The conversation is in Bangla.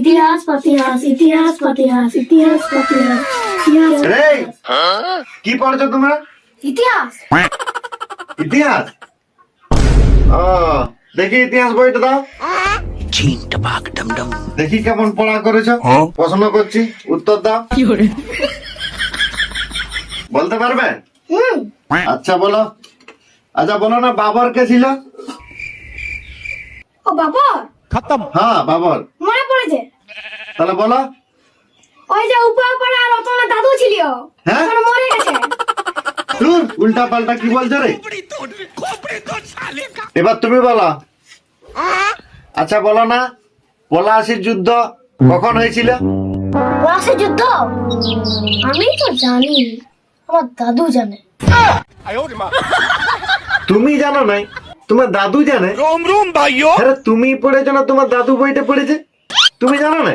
ইতিহাস পাতিহাস ইতিহাস পাতিহাস ইতিহাস পাতিহাস ইতিহাস রে কি পড়ছো তোমরা? ইতিহাস ইতিহাস? ও দেখি ইতিহাস বইটা দাও। দেখি কেমন পড়া করেছো। প্রশ্ন করছি, উত্তর দাও। বলতে পারবে? আচ্ছা বলো। আচ্ছা বলো না, বাবর কে ছিল? ও বাবা হ্যাঁ বাবর। মনে পড়েছে, তাহলে বলো। ওই যে উপর পাড়া রতনের দাদু ছিল, হ্যাঁ? এখন মরে গেছে। ধুর, উল্টা পাল্টা কি বলছো রে? এবার তুমি বলো। আচ্ছা বলো না, পলাশির যুদ্ধ কখন হয়েছিল? পলাশির যুদ্ধ আমি তো জানি, আমার দাদু জানে। তুমি জানো নাই, তোমার দাদু জানে? আরে তুমি পড়েছো না, তোমার দাদু বইটা পড়েছে, তুমি জানো না?